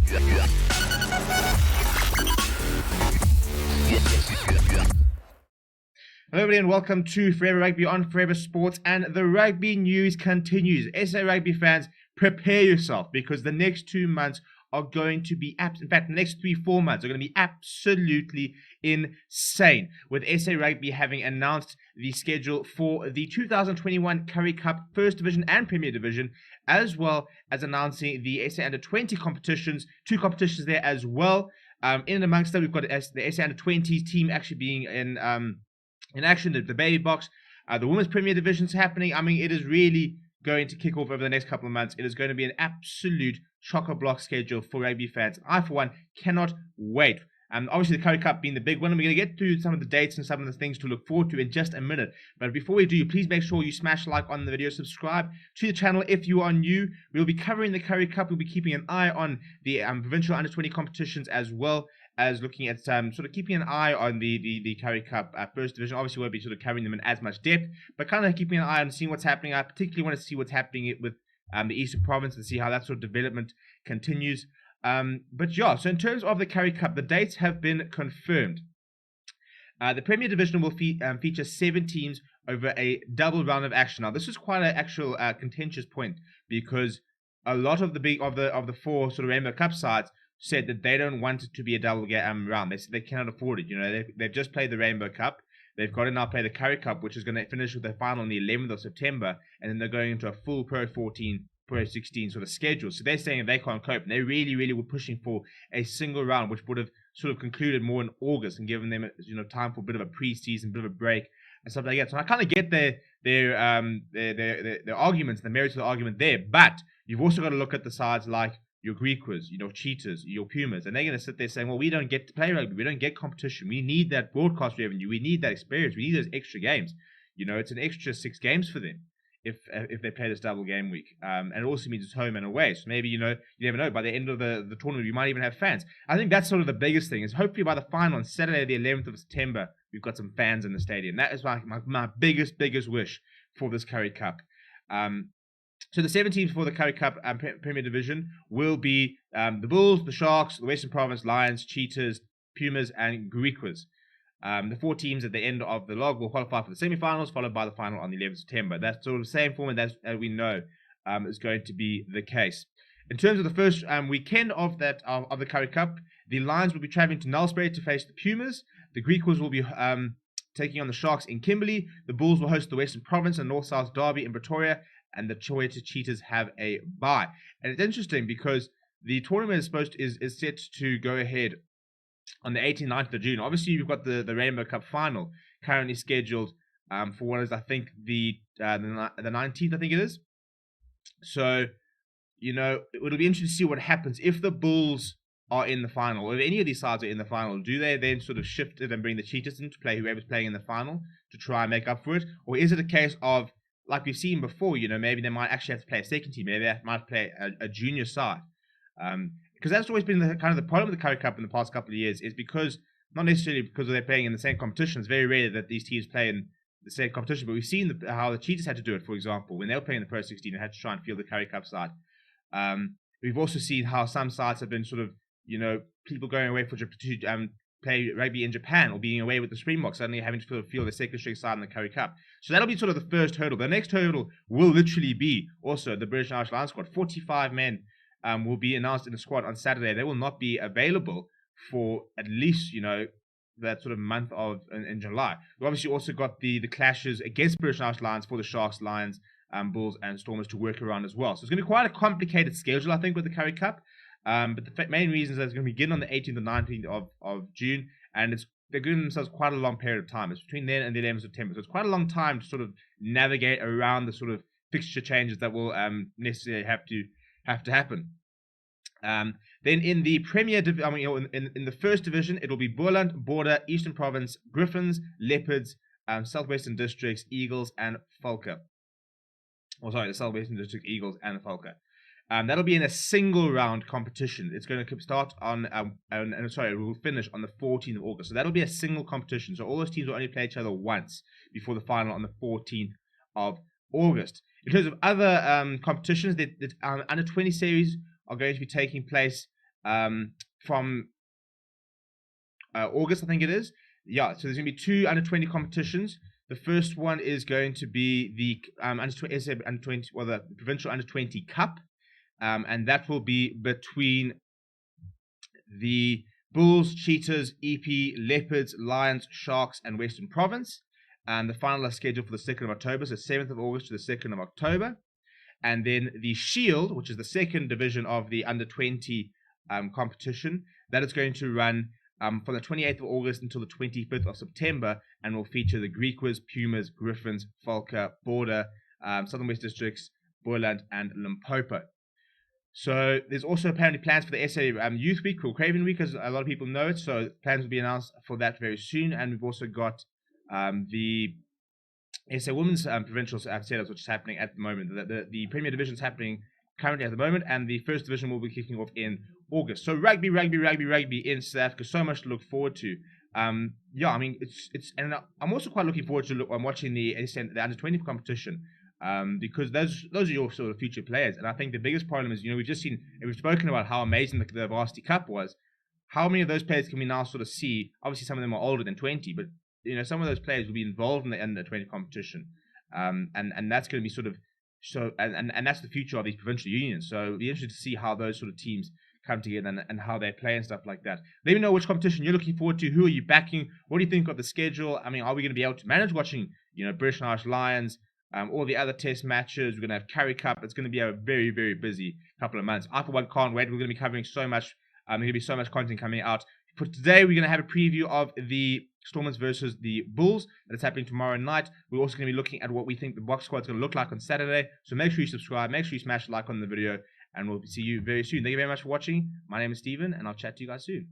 Hello everybody and welcome to Forever Rugby on Forever Sports, and the rugby news continues. SA Rugby fans, prepare yourself because the next 2 months are going to be, in fact, the next 3-4 months are going to be absolutely insane, with SA Rugby having announced the schedule for the 2021 Currie Cup First Division and Premier Division, as well as announcing the SA Under-20 competitions, 2 competitions there as well. In and amongst that, we've got the SA Under-20s team actually being in action, the baby box. The Women's Premier Division's happening. I mean, it is really going to kick off over the next couple of months. It is going to be an absolute chock-a-block schedule for rugby fans. I, for one, cannot wait. Obviously, the Currie Cup being the big one. We're going to get through some of the dates and some of the things to look forward to in just a minute. But before we do, please make sure you smash like on the video, subscribe to the channel if you are new. We'll be covering the Currie Cup. We'll be keeping an eye on the provincial under-20 competitions, as well as looking at sort of keeping an eye on the Currie Cup First Division. Obviously, we won't be sort of covering them in as much depth, but kind of keeping an eye on seeing what's happening. I particularly want to see what's happening with the Eastern Province and see how that sort of development continues. But yeah, so in terms of the Currie Cup, the dates have been confirmed. The Premier Division will feature 7 teams over a double round of action. Now, this is quite an actual contentious point, because a lot of the 4 sort of Rainbow Cup sides said that they don't want it to be a double round. They said they cannot afford it. You know, they've just played the Rainbow Cup. They've got to now play the Currie Cup, which is going to finish with the final on the 11th of September, and then they're going into a full Pro 14, Pro 16 sort of schedule. So they're saying they can't cope, and they really were pushing for a single round, which would have sort of concluded more in August and given them, you know, time for a bit of a pre-season, bit of a break and stuff like that. So I kind of get their arguments, the merits of the argument there, but you've also got to look at the sides like your Griquas, you know, Cheetahs, your Pumas, and they're going to sit there saying, well, we don't get to play rugby, we don't get competition, we need that broadcast revenue, we need that experience, we need those extra games. You know, it's an extra 6 games for them if they play this double game week. And it also means it's home and away. So maybe, you know, you never know, by the end of the tournament, you might even have fans. I think that's sort of the biggest thing, is hopefully by the final on Saturday, the 11th of September, we've got some fans in the stadium. That is my biggest wish for this Currie Cup. So the 7 teams for the Currie Cup Premier Division will be the Bulls, the Sharks, the Western Province, Lions, Cheetahs, Pumas, and Griquas. The 4 teams at the end of the log will qualify for the semi-finals, followed by the final on the 11th of September. That's sort of the same format as we know is going to be the case. In terms of the first weekend of the Currie Cup, the Lions will be travelling to Nullsbury to face the Pumas. The Griquas will be taking on the Sharks in Kimberley. The Bulls will host the Western Province and North-South Derby in Pretoria, and the Soweto Cheetahs have a bye. And it's interesting because the tournament is set to go ahead on the 18th, 19th of June. Obviously, you've got the Rainbow Cup final currently scheduled for what is, I think, the 19th, I think it is. So, you know, it'll be interesting to see what happens if the Bulls are in the final, or if any of these sides are in the final. Do they then sort of shift it and bring the Cheetahs in to play whoever's playing in the final to try and make up for it? Or is it a case of, like we've seen before, you know, maybe they might actually have to play a second team. Maybe they might play a junior side. Because that's always been the problem with the Currie Cup in the past couple of years, is because, not necessarily because they're playing in the same competition. It's very rare that these teams play in the same competition, but we've seen how the Cheetahs had to do it, for example, when they were playing the Pro 16 and had to try and field the Currie Cup side. We've also seen how some sides have been sort of, you know, people going away to play rugby in Japan, or being away with the Springboks, suddenly having to field the second string side in the Currie Cup. So that'll be sort of the first hurdle. The next hurdle will literally be also the British and Irish Lions squad. 45 men will be announced in the squad on Saturday. They will not be available for at least, you know, that sort of month of in July. We've obviously also got the clashes against British and Irish Lions for the Sharks, Lions, Bulls, and Stormers to work around as well. So it's going to be quite a complicated schedule, I think, with the Currie Cup. But the main reason is that it's going to begin on the 18th and 19th of June, and they're giving themselves quite a long period of time. It's between then and the 11th of September, so it's quite a long time to sort of navigate around the sort of fixture changes that will necessarily have to happen. Then in the Premier Division, in the First Division, it'll be Boland, Border, Eastern Province, Griffins, Leopards, Southwestern Districts, Eagles, and Falca. The Southwestern District Eagles and Falca. That'll be in a single round competition. It's going to start it will finish on the 14th of August. So that'll be a single competition. So all those teams will only play each other once before the final on the 14th of August. In terms of other competitions, the under 20 series are going to be taking place from August, I think it is. Yeah, so there's going to be 2 under-20 competitions. The first one is going to be the under-20, well, the provincial under-20 Cup, and that will be between the Bulls, Cheetahs, EP, Leopards, Lions, Sharks, and Western Province. And the final is scheduled for the 2nd of October, so 7th of August to the 2nd of October. And then the Shield, which is the second division of the under-20 competition, that is going to run from the 28th of August until the 25th of September, and will feature the Griquas, Pumas, Griffins, Falca, Border, Southern West Districts, Boland, and Limpopo. So there's also apparently plans for the SA Youth Week, called Craven Week, as a lot of people know it. So plans will be announced for that very soon. And we've also got the SA Women's Provincial setups, which is happening at the moment. The Premier Division is happening currently at the moment, and the First Division will be kicking off in August. So rugby in South Africa. So much to look forward to. Yeah, I mean, it's, and I'm also quite looking forward to watching the under-20 competition. Because those are your sort of future players, and I think the biggest problem is, we've spoken about how amazing the Varsity Cup was. How many of those players can we now sort of see? Obviously, some of them are older than 20, but some of those players will be involved in the under-20 competition, and that's going to be sort of and that's the future of these provincial unions. So it'll be interesting to see how those sort of teams come together and how they play and stuff like that. Let me know which competition you're looking forward to. Who are you backing? What do you think of the schedule? I mean, are we going to be able to manage watching British and Irish Lions? All the other test matches? We're going to have Currie Cup. It's going to be a very, very busy couple of months. I, for one, can't wait. We're going to be covering so much. There's going to be so much content coming out. For today, we're going to have a preview of the Stormers versus the Bulls. That's happening tomorrow night. We're also going to be looking at what we think the box squad is going to look like on Saturday. So make sure you subscribe. Make sure you smash a like on the video. And we'll see you very soon. Thank you very much for watching. My name is Steven, and I'll chat to you guys soon.